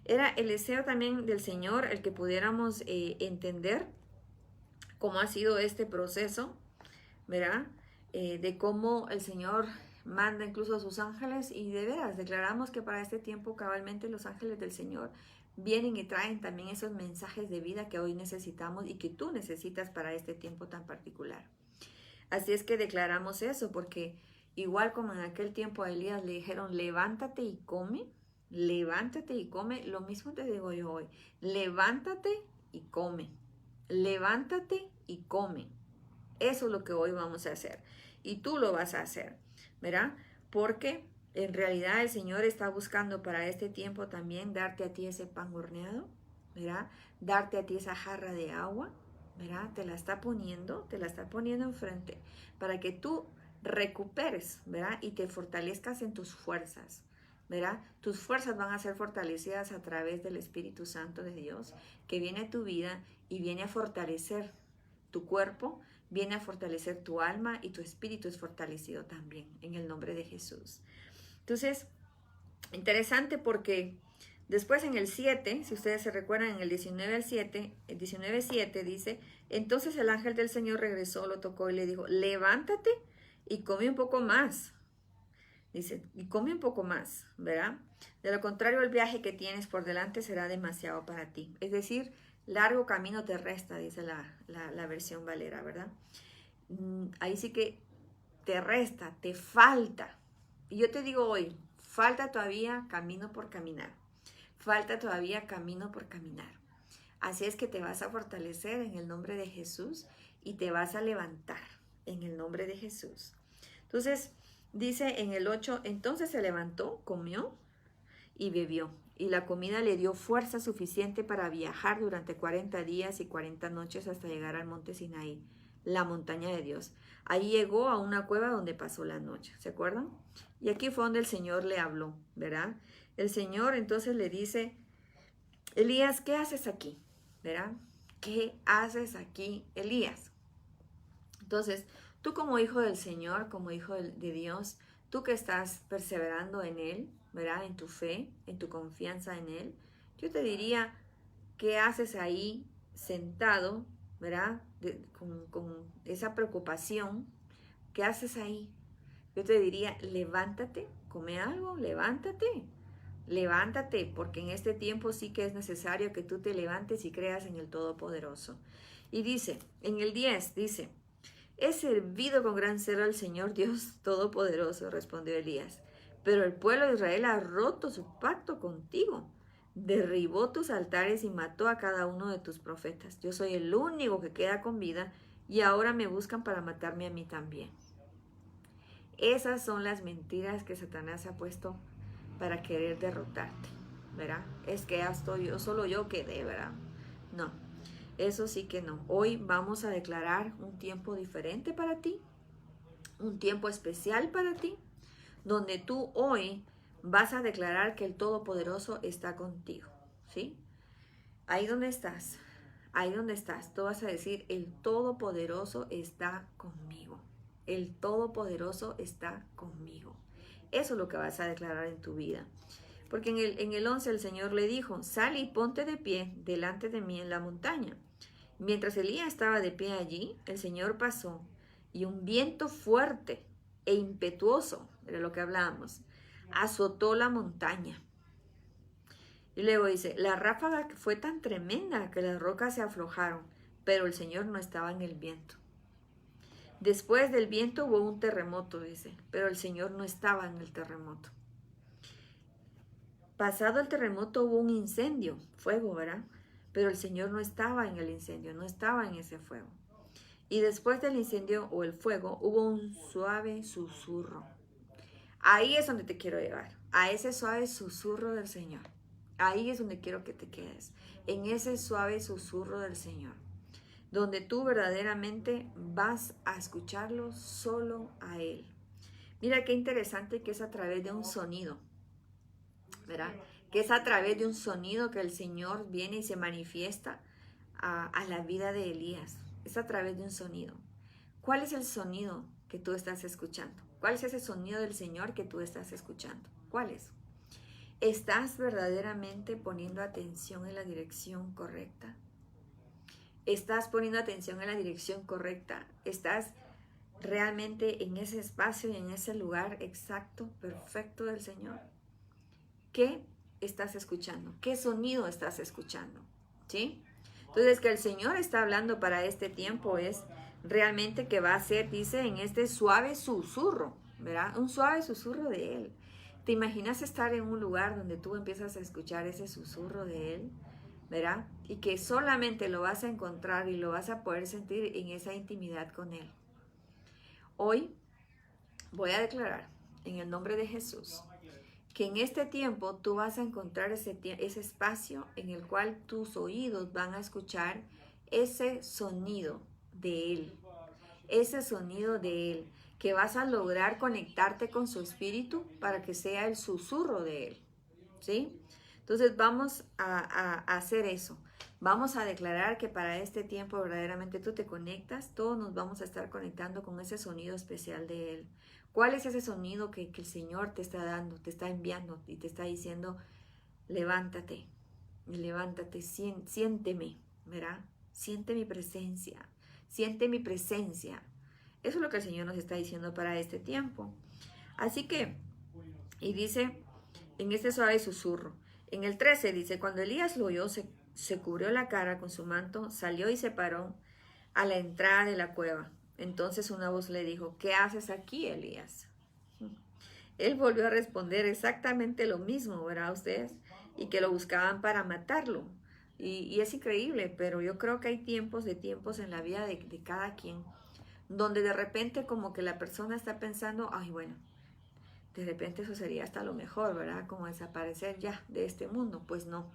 era el deseo también del Señor el que pudiéramos entender cómo ha sido este proceso, ¿verdad? De cómo el Señor manda incluso a sus ángeles, y de veras declaramos que para este tiempo cabalmente los ángeles del Señor vienen y traen también esos mensajes de vida que hoy necesitamos y que tú necesitas para este tiempo tan particular. Así es que declaramos eso, porque igual como en aquel tiempo a Elías le dijeron, levántate y come, lo mismo te digo yo hoy, levántate y come, levántate y come. Eso es lo que hoy vamos a hacer, y tú lo vas a hacer, ¿verdad? Porque en realidad el Señor está buscando para este tiempo también darte a ti ese pan horneado, ¿verdad? Darte a ti esa jarra de agua, ¿verdad? Te la está poniendo enfrente para que tú recuperes, ¿verdad? Y te fortalezcas en tus fuerzas, ¿verdad? Tus fuerzas van a ser fortalecidas a través del Espíritu Santo de Dios, que viene a tu vida y viene a fortalecer tu cuerpo, viene a fortalecer tu alma y tu espíritu es fortalecido también en el nombre de Jesús. Entonces, interesante porque después en el 7, si ustedes se recuerdan, en el 19 al 7, el 19:7 dice, entonces el ángel del Señor regresó, lo tocó y le dijo, levántate y come un poco más. Dice, y come un poco más, ¿verdad? De lo contrario, el viaje que tienes por delante será demasiado para ti. Es decir, largo camino te resta, dice la versión Valera, ¿verdad? Ahí sí que te resta, te falta. Y yo te digo hoy, falta todavía camino por caminar. Falta todavía camino por caminar. Así es que te vas a fortalecer en el nombre de Jesús y te vas a levantar en el nombre de Jesús. Entonces, dice en el 8, entonces se levantó, comió y bebió. Y la comida le dio fuerza suficiente para viajar durante 40 días y 40 noches hasta llegar al monte Sinaí, la montaña de Dios. Ahí llegó a una cueva donde pasó la noche, ¿se acuerdan? Y aquí fue donde el Señor le habló, ¿verdad? El Señor entonces le dice, Elías, ¿qué haces aquí? ¿Verdad? ¿Qué haces aquí, Elías? Entonces, tú como hijo del Señor, como hijo de Dios, tú que estás perseverando en Él, ¿verdad? En tu fe, en tu confianza en Él, yo te diría, ¿qué haces ahí sentado, ¿verdad? Con esa preocupación, ¿qué haces ahí? Yo te diría, levántate, come algo, levántate. Levántate, porque en este tiempo sí que es necesario que tú te levantes y creas en el Todopoderoso. Y dice, en el 10, dice, he servido con gran celo al Señor Dios Todopoderoso, respondió Elías, pero el pueblo de Israel ha roto su pacto contigo, derribó tus altares y mató a cada uno de tus profetas. Yo soy el único que queda con vida y ahora me buscan para matarme a mí también. Esas son las mentiras que Satanás ha puesto para querer derrotarte, ¿verdad? Es que ya estoy yo, solo yo quedé, ¿verdad? No, eso sí que no. Hoy vamos a declarar un tiempo diferente para ti, un tiempo especial para ti, donde tú hoy vas a declarar que el Todopoderoso está contigo, ¿sí? Ahí donde estás, tú vas a decir, el Todopoderoso está conmigo. El Todopoderoso está conmigo. Eso es lo que vas a declarar en tu vida. Porque en el 11 el Señor le dijo, sal y ponte de pie delante de mí en la montaña. Mientras Elías estaba de pie allí, el Señor pasó y un viento fuerte e impetuoso, de lo que hablábamos, azotó la montaña. Y luego dice, la ráfaga fue tan tremenda que las rocas se aflojaron, pero el Señor no estaba en el viento. Después del viento hubo un terremoto, dice, pero el Señor no estaba en el terremoto. Pasado el terremoto hubo un incendio, fuego, ¿verdad? Pero el Señor no estaba en el incendio, no estaba en ese fuego. Y después del incendio o el fuego hubo un suave susurro. Ahí es donde te quiero llevar, a ese suave susurro del Señor. Ahí es donde quiero que te quedes, en ese suave susurro del Señor, donde tú verdaderamente vas a escucharlo solo a Él. Mira qué interesante que es a través de un sonido, ¿verdad? Que es a través de un sonido que el Señor viene y se manifiesta a la vida de Elías. Es a través de un sonido. ¿Cuál es el sonido que tú estás escuchando? ¿Cuál es ese sonido del Señor que tú estás escuchando? ¿Cuál es? ¿Estás verdaderamente poniendo atención en la dirección correcta? ¿Estás poniendo atención en la dirección correcta? ¿Estás realmente en ese espacio y en ese lugar exacto, perfecto del Señor? ¿Qué estás escuchando? ¿Qué sonido estás escuchando? ¿Sí? Entonces, que el Señor está hablando para este tiempo es realmente que va a ser, dice, en este suave susurro, ¿verdad? Un suave susurro de Él. ¿Te imaginas estar en un lugar donde tú empiezas a escuchar ese susurro de Él, ¿verdad? Y que solamente lo vas a encontrar y lo vas a poder sentir en esa intimidad con Él. Hoy voy a declarar en el nombre de Jesús que en este tiempo tú vas a encontrar ese espacio en el cual tus oídos van a escuchar ese sonido de Él, ese sonido de Él, que vas a lograr conectarte con su espíritu para que sea el susurro de Él, ¿sí? Entonces vamos a hacer eso. Vamos a declarar que para este tiempo verdaderamente tú te conectas, todos nos vamos a estar conectando con ese sonido especial de Él. ¿Cuál es ese sonido que el Señor te está dando, te está enviando y te está diciendo, levántate, levántate, siénteme, ¿verdad? Siente mi presencia, siente mi presencia. Eso es lo que el Señor nos está diciendo para este tiempo. Así que, y dice, en este suave susurro, en el 13 dice, cuando Elías lo oyó, se cubrió la cara con su manto, salió y se paró a la entrada de la cueva. Entonces una voz le dijo, ¿qué haces aquí, Elías? Él volvió a responder exactamente lo mismo, ¿verdad ustedes? Y que lo buscaban para matarlo. Y es increíble, pero yo creo que hay tiempos en la vida de cada quien, donde de repente como que la persona está pensando, ay, bueno, de repente eso sería hasta lo mejor, ¿verdad? Como desaparecer ya de este mundo. Pues no.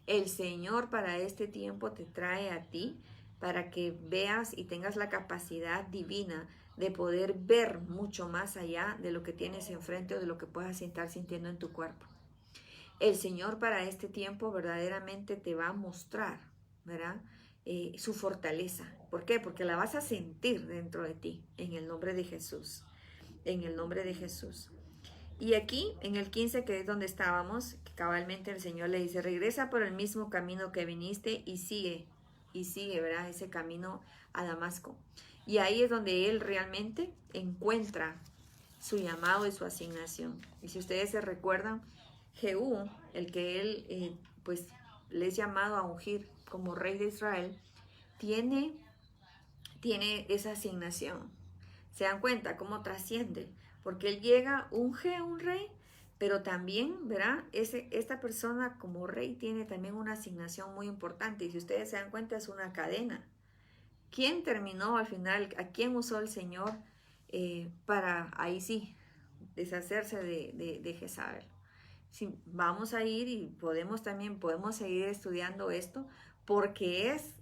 El Señor para este tiempo te trae a ti para que veas y tengas la capacidad divina de poder ver mucho más allá de lo que tienes enfrente o de lo que puedas estar sintiendo en tu cuerpo. El Señor para este tiempo verdaderamente te va a mostrar, ¿verdad? Su fortaleza. ¿Por qué? Porque la vas a sentir dentro de ti, en el nombre de Jesús. En el nombre de Jesús. Y aquí, en el 15, que es donde estábamos, que cabalmente el Señor le dice, regresa por el mismo camino que viniste y sigue, ¿verdad? Ese camino a Damasco. Y ahí es donde él realmente encuentra su llamado y su asignación. Y si ustedes se recuerdan, Jehú, el que él pues le es llamado a ungir como rey de Israel, tiene esa asignación. ¿Se dan cuenta cómo trasciende? Porque él llega, unge a un rey, pero también, ¿verdad? Esta persona como rey tiene también una asignación muy importante. Y si ustedes se dan cuenta, es una cadena. ¿Quién terminó al final? ¿A quién usó el Señor para, ahí sí, deshacerse de Jezabel? Sí, vamos a ir y podemos seguir estudiando esto porque es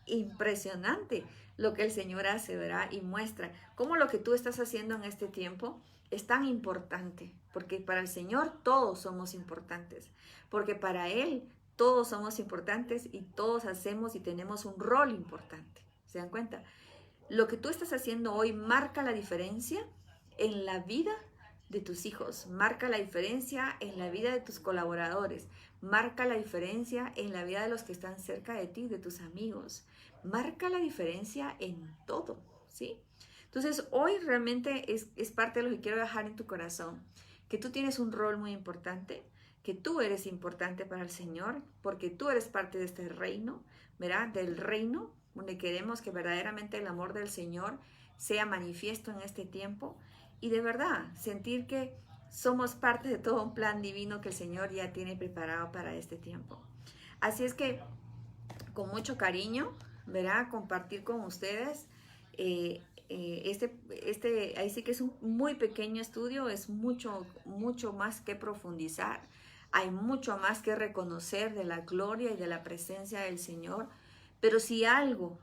impresionante lo que el Señor hace, ¿verdad? Y muestra cómo lo que tú estás haciendo en este tiempo es tan importante, porque para el Señor todos somos importantes, porque para Él todos somos importantes y todos hacemos y tenemos un rol importante. ¿Se dan cuenta? Lo que tú estás haciendo hoy marca la diferencia en la vida de tus hijos, marca la diferencia en la vida de tus colaboradores, marca la diferencia en la vida de los que están cerca de ti, de tus amigos, marca la diferencia en todo, ¿sí? Entonces, hoy realmente es parte de lo que quiero dejar en tu corazón, que tú tienes un rol muy importante, que tú eres importante para el Señor, porque tú eres parte de este reino, ¿verdad? Del reino, donde queremos que verdaderamente el amor del Señor sea manifiesto en este tiempo, y de verdad, sentir que somos parte de todo un plan divino que el Señor ya tiene preparado para este tiempo. Así es que, con mucho cariño, ¿verdad? Compartir con ustedes ahí sí que es un muy pequeño estudio, es mucho más que profundizar. Hay mucho más que reconocer de la gloria y de la presencia del Señor. Pero si algo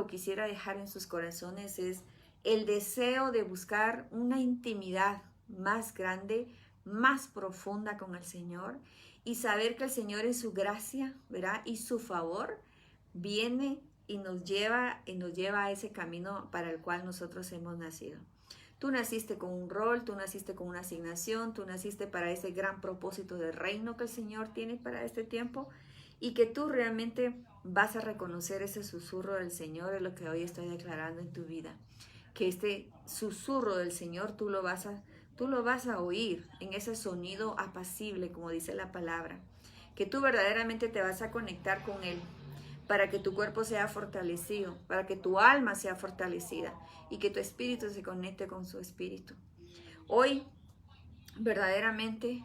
quisiera dejar en sus corazones es el deseo de buscar una intimidad más grande, más profunda con el Señor y saber que el Señor en su gracia, ¿verdad? Y su favor viene y nos lleva a ese camino para el cual nosotros hemos nacido. Tú naciste con un rol, tú naciste con una asignación, tú naciste para ese gran propósito del reino que el Señor tiene para este tiempo y que tú realmente vas a reconocer ese susurro del Señor, es lo que hoy estoy declarando en tu vida. Que este susurro del Señor tú lo vas a oír en ese sonido apacible, como dice la palabra. Que tú verdaderamente te vas a conectar con Él para que tu cuerpo sea fortalecido, para que tu alma sea fortalecida y que tu espíritu se conecte con su espíritu. Hoy, verdaderamente,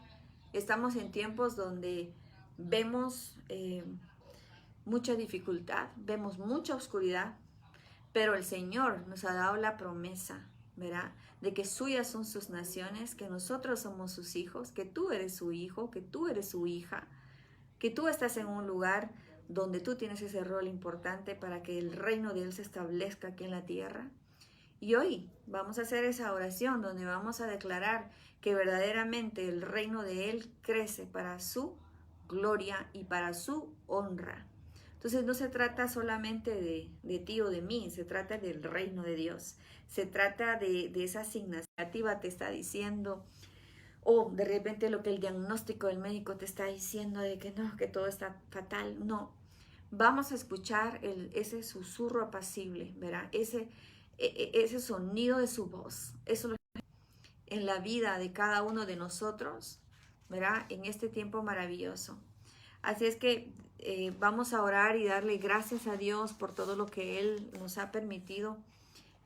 estamos en tiempos donde vemos mucha dificultad, vemos mucha oscuridad, pero el Señor nos ha dado la promesa, ¿verdad? De que suyas son sus naciones, que nosotros somos sus hijos, que tú eres su hijo, que tú eres su hija, que tú estás en un lugar donde tú tienes ese rol importante para que el reino de Él se establezca aquí en la tierra. Y hoy vamos a hacer esa oración donde vamos a declarar que verdaderamente el reino de Él crece para su gloria y para su honra. Entonces no se trata solamente de ti o de mí, se trata del reino de Dios. Se trata de esa asignación te está diciendo, o de repente lo que el diagnóstico del médico te está diciendo de que no, que todo está fatal. No, vamos a escuchar ese susurro apacible, ¿verdad? Ese sonido de su voz. Eso lo en la vida de cada uno de nosotros, ¿verdad? En este tiempo maravilloso. Así es que vamos a orar y darle gracias a Dios por todo lo que Él nos ha permitido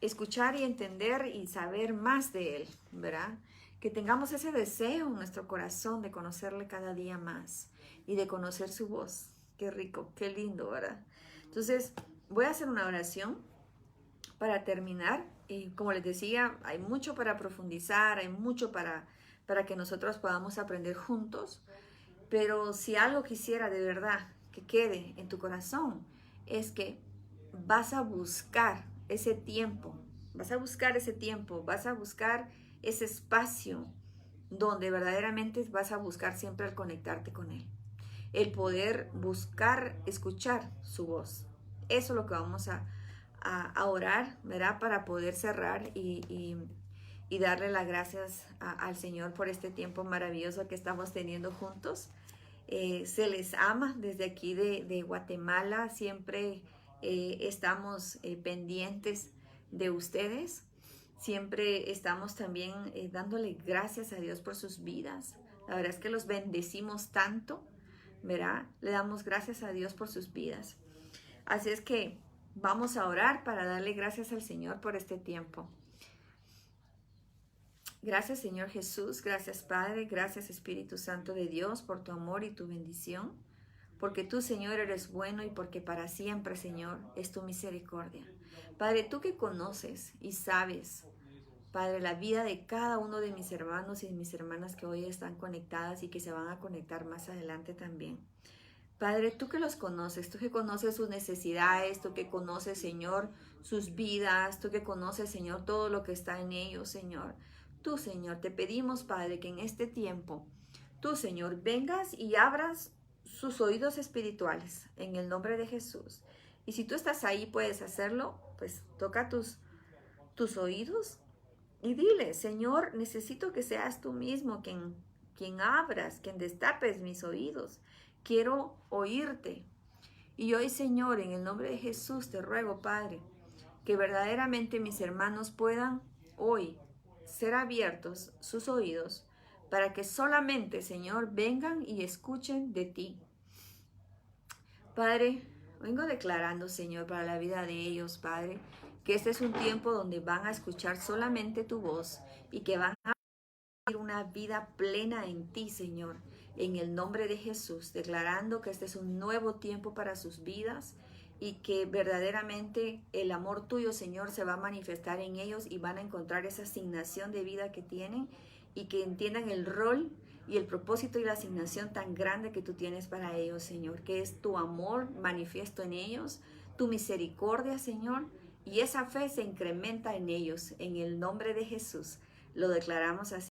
escuchar y entender y saber más de Él, ¿verdad? Que tengamos ese deseo en nuestro corazón de conocerle cada día más y de conocer su voz. Qué rico, qué lindo, ¿verdad? Entonces, voy a hacer una oración para terminar. Y como les decía, hay mucho para profundizar, hay mucho para que nosotros podamos aprender juntos. Pero si algo quisiera de verdad que quede en tu corazón, es que vas a buscar ese tiempo, vas a buscar ese tiempo, vas a buscar ese espacio donde verdaderamente vas a buscar siempre el conectarte con Él. El poder buscar, escuchar su voz. Eso es lo que vamos a orar, ¿verdad? Para poder cerrar y darle las gracias al Señor por este tiempo maravilloso que estamos teniendo juntos. Se les ama desde aquí de Guatemala. Siempre estamos pendientes de ustedes. Siempre estamos también dándole gracias a Dios por sus vidas. La verdad es que los bendecimos tanto, ¿verdad? Le damos gracias a Dios por sus vidas. Así es que vamos a orar para darle gracias al Señor por este tiempo. Gracias, Señor Jesús, gracias, Padre, gracias, Espíritu Santo de Dios, por tu amor y tu bendición, porque tú, Señor, eres bueno y porque para siempre, Señor, es tu misericordia. Padre, tú que conoces y sabes, Padre, la vida de cada uno de mis hermanos y de mis hermanas que hoy están conectadas y que se van a conectar más adelante también. Padre, tú que los conoces, tú que conoces sus necesidades, tú que conoces, Señor, sus vidas, tú que conoces, Señor, todo lo que está en ellos, Señor. Tú, Señor, te pedimos, Padre, que en este tiempo, tú, Señor, vengas y abras sus oídos espirituales en el nombre de Jesús. Y si tú estás ahí, puedes hacerlo, pues toca tus oídos y dile, Señor, necesito que seas tú mismo quien abras, quien destapes mis oídos. Quiero oírte. Y hoy, Señor, en el nombre de Jesús, te ruego, Padre, que verdaderamente mis hermanos puedan hoy ser abiertos sus oídos para que solamente, Señor, vengan y escuchen de ti. Padre, vengo declarando, Señor, para la vida de ellos, Padre, que este es un tiempo donde van a escuchar solamente tu voz y que van a vivir una vida plena en ti, Señor, en el nombre de Jesús, declarando que este es un nuevo tiempo para sus vidas y que verdaderamente el amor tuyo, Señor, se va a manifestar en ellos y van a encontrar esa asignación de vida que tienen y que entiendan el rol y el propósito y la asignación tan grande que tú tienes para ellos, Señor, que es tu amor manifiesto en ellos, tu misericordia, Señor, y esa fe se incrementa en ellos, en el nombre de Jesús. Lo declaramos así.